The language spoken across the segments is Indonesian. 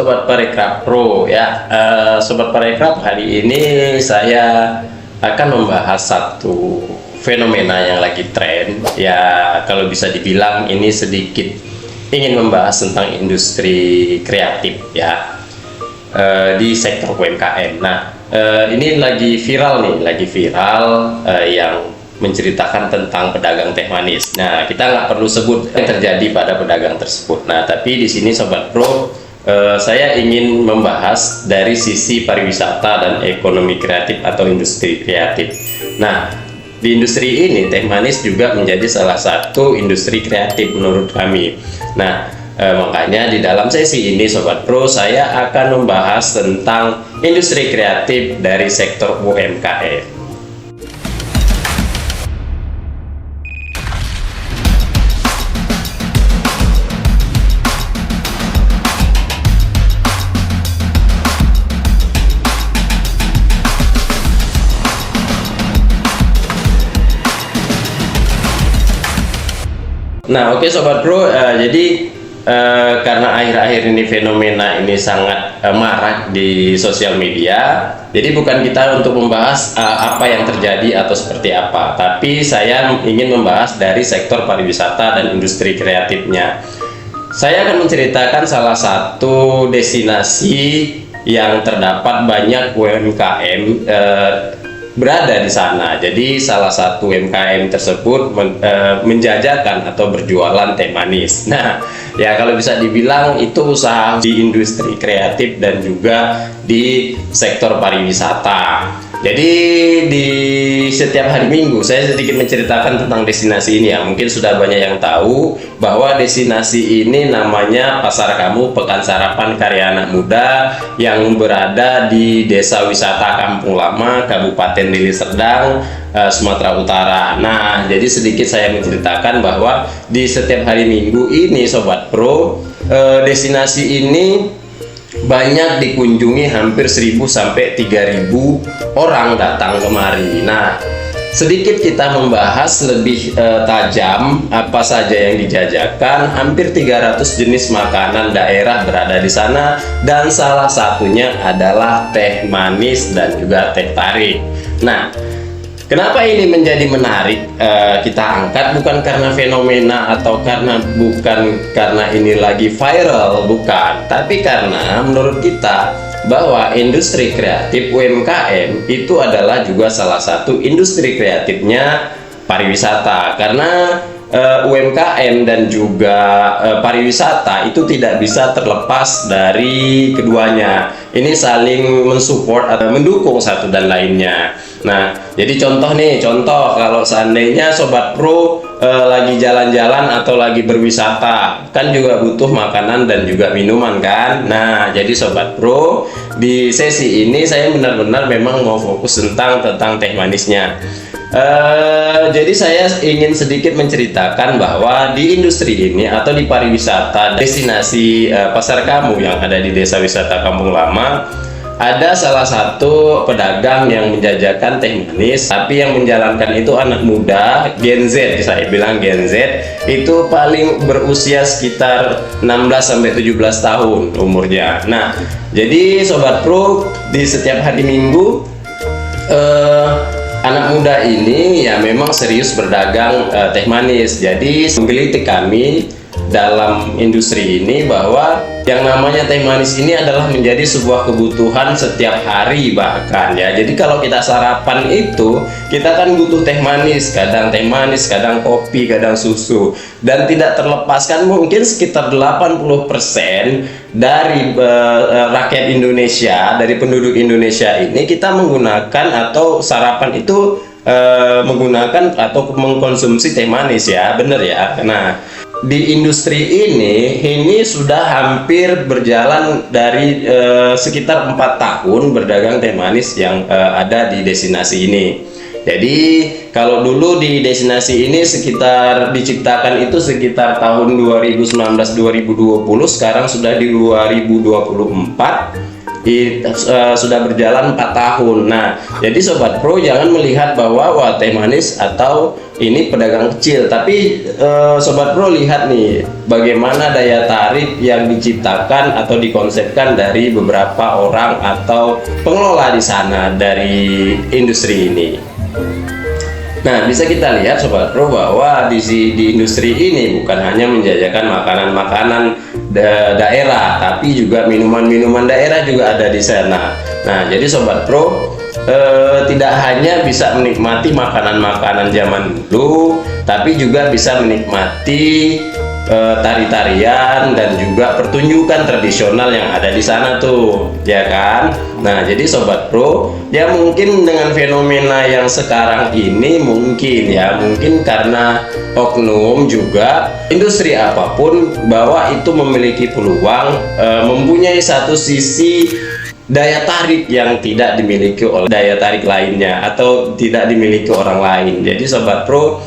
Sobat Parekraf Pro ya. Sobat Parekraf, hari ini saya akan membahas satu fenomena yang lagi tren ya. Kalau bisa dibilang ini sedikit ingin membahas tentang industri kreatif ya, di sektor UMKM. Nah, ini lagi viral yang menceritakan tentang pedagang teh manis. Nah, kita nggak perlu sebut yang terjadi pada pedagang tersebut. Nah, tapi di sini Sobat Pro, saya ingin membahas dari sisi pariwisata dan ekonomi kreatif atau industri kreatif. Nah, di industri ini teh manis juga menjadi salah satu industri kreatif menurut kami. Nah, makanya di dalam sesi ini Sobat Pro, saya akan membahas tentang industri kreatif dari sektor UMKM. Nah, oke Sobat Pro, jadi karena akhir-akhir ini fenomena ini sangat marak di sosial media, jadi bukan kita untuk membahas apa yang terjadi atau seperti apa, tapi saya ingin membahas dari sektor pariwisata dan industri kreatifnya. Saya akan menceritakan salah satu destinasi yang terdapat banyak UMKM berada di sana. Jadi salah satu UMKM tersebut menjajakan atau berjualan teh manis. Nah, ya kalau bisa dibilang itu usaha di industri kreatif dan juga di sektor pariwisata. Jadi di setiap hari Minggu saya sedikit menceritakan tentang destinasi ini ya. Mungkin sudah banyak yang tahu bahwa destinasi ini namanya Pasar Kamu Pekan Sarapan Karya Anak Muda yang berada di Desa Wisata Kampung Lama, Kabupaten Deli Serdang, Sumatera Utara. Nah, jadi sedikit saya menceritakan bahwa di setiap hari Minggu ini Sobat Pro, destinasi ini banyak dikunjungi, hampir 1.000 sampai 3.000 orang datang kemari. Nah, sedikit kita membahas lebih tajam apa saja yang dijajakan. Hampir 300 jenis makanan daerah berada di sana, dan salah satunya adalah teh manis dan juga teh tarik. Nah, kenapa ini menjadi menarik kita angkat? Bukan karena fenomena atau bukan karena ini lagi viral, bukan, tapi karena menurut kita bahwa industri kreatif UMKM itu adalah juga salah satu industri kreatifnya pariwisata. Karena UMKM dan juga pariwisata itu tidak bisa terlepas dari keduanya. Ini saling mensupport atau mendukung satu dan lainnya. Nah, jadi contoh kalau seandainya Sobat Pro lagi jalan-jalan atau lagi berwisata, kan juga butuh makanan dan juga minuman kan. Nah, jadi Sobat Pro, di sesi ini saya benar-benar memang mau fokus tentang teh manisnya. Jadi saya ingin sedikit menceritakan bahwa di industri ini atau di pariwisata destinasi Pasar Kamu yang ada di Desa Wisata Kampung Lama, ada salah satu pedagang yang menjajakan teh manis, tapi yang menjalankan itu anak muda, Gen Z, saya bilang Gen Z, itu paling berusia sekitar 16-17 tahun umurnya. Nah, jadi Sobat Pro, di setiap hari Minggu anak muda ini ya memang serius berdagang teh manis. Jadi menggelitik kami dalam industri ini bahwa yang namanya teh manis ini adalah menjadi sebuah kebutuhan setiap hari bahkan ya. Jadi kalau kita sarapan itu, kita kan butuh teh manis, kadang kopi, kadang susu, dan tidak terlepaskan mungkin sekitar 80% dari rakyat Indonesia, dari penduduk Indonesia ini, kita menggunakan atau sarapan itu menggunakan atau mengkonsumsi teh manis ya, bener ya. Nah, di industri ini sudah hampir berjalan dari sekitar 4 tahun berdagang teh manis yang ada di destinasi ini. Jadi kalau dulu di destinasi ini sekitar diciptakan itu sekitar tahun 2019-2020, sekarang sudah di 2024. sudah berjalan 4 tahun. Nah, jadi Sobat Pro jangan melihat bahwa wah teh manis atau ini pedagang kecil, tapi Sobat Pro lihat nih bagaimana daya tarik yang diciptakan atau dikonsepkan dari beberapa orang atau pengelola di sana dari industri ini. Nah, bisa kita lihat Sobat Pro bahwa di industri ini bukan hanya menjajakan makanan-makanan daerah, tapi juga minuman-minuman daerah juga ada di sana. Nah, jadi Sobat Pro tidak hanya bisa menikmati makanan-makanan zaman dulu, tapi juga bisa menikmati tari-tarian dan juga pertunjukan tradisional yang ada di sana tuh, ya kan? Nah, jadi Sobat Pro, ya mungkin dengan fenomena yang sekarang ini mungkin karena oknum juga industri apapun bahwa itu memiliki peluang mempunyai satu sisi daya tarik yang tidak dimiliki oleh daya tarik lainnya atau tidak dimiliki orang lain. Jadi Sobat Pro,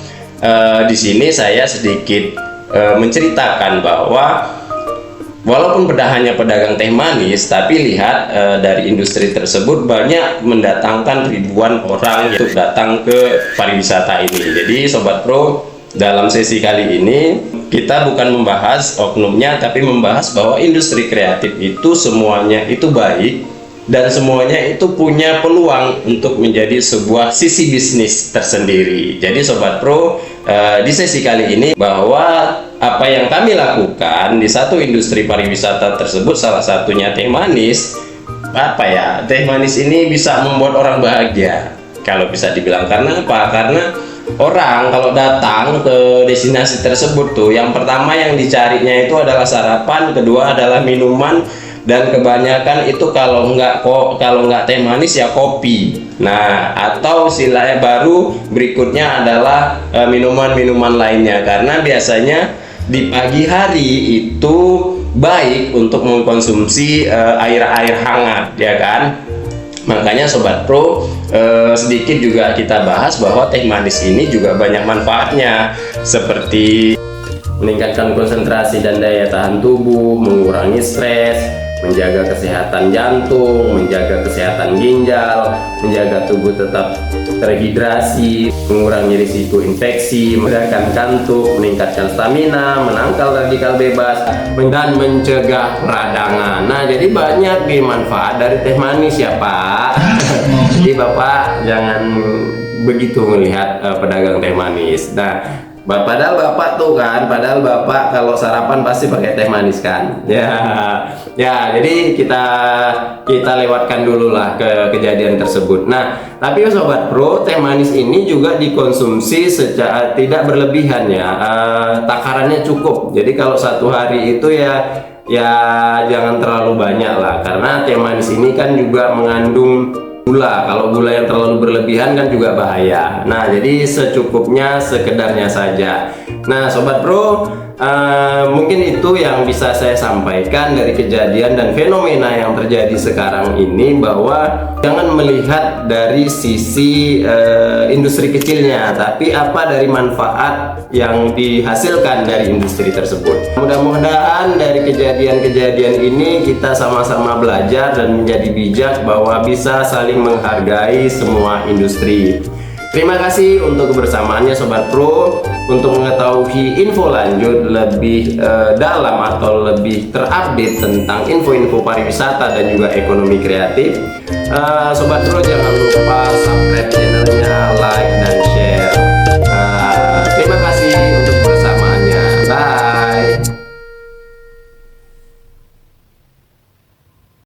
di sini saya sedikit menceritakan bahwa walaupun hanya pedagang teh manis, tapi lihat dari industri tersebut banyak mendatangkan ribuan orang yang datang ke pariwisata ini. Jadi Sobat Pro, dalam sesi kali ini kita bukan membahas oknumnya, tapi membahas bahwa industri kreatif itu semuanya itu baik dan semuanya itu punya peluang untuk menjadi sebuah sisi bisnis tersendiri. Jadi Sobat Pro, di sesi kali ini bahwa apa yang kami lakukan di satu industri pariwisata tersebut, salah satunya teh manis. Teh manis ini bisa membuat orang bahagia kalau bisa dibilang. Karena apa? Karena orang kalau datang ke destinasi tersebut tuh, yang pertama yang dicarinya itu adalah sarapan, kedua adalah minuman, dan kebanyakan itu kalau nggak teh manis ya kopi. Nah, atau istilahnya baru berikutnya adalah minuman-minuman lainnya, karena biasanya di pagi hari itu baik untuk mengkonsumsi air-air hangat, ya kan? Makanya Sobat Pro, sedikit juga kita bahas bahwa teh manis ini juga banyak manfaatnya, seperti meningkatkan konsentrasi dan daya tahan tubuh, mengurangi stres, menjaga kesehatan jantung, menjaga kesehatan ginjal, menjaga tubuh tetap terhidrasi, mengurangi risiko infeksi, meredakan kantuk, meningkatkan stamina, menangkal radikal bebas, dan mencegah peradangan. Nah, jadi banyak nih manfaat dari teh manis ya Pak. Jadi Bapak jangan begitu melihat pedagang teh manis. Nah, padahal Bapak kalau sarapan pasti pakai teh manis kan? Ya, jadi kita lewatkan dulu lah ke kejadian tersebut. Nah, tapi Sobat Pro, teh manis ini juga dikonsumsi secara tidak berlebihan ya. Takarannya cukup. Jadi kalau satu hari itu ya jangan terlalu banyak lah, karena teh manis ini kan juga mengandung gula. Kalau gula yang terlalu berlebihan kan juga bahaya. Nah, jadi secukupnya, sekedarnya saja. Nah, Sobat Pro, mungkin itu yang bisa saya sampaikan dari kejadian dan fenomena yang terjadi sekarang ini, bahwa jangan melihat dari sisi industri kecilnya, tapi apa dari manfaat yang dihasilkan dari industri tersebut. Mudah-mudahan dari kejadian-kejadian ini kita sama-sama belajar dan menjadi bijak bahwa bisa saling menghargai semua industri. Terima kasih untuk kebersamaannya Sobat Pro. Untuk mengetahui info lanjut lebih dalam atau lebih terupdate tentang info-info pariwisata dan juga ekonomi kreatif, Sobat Pro jangan lupa subscribe channelnya, like dan share.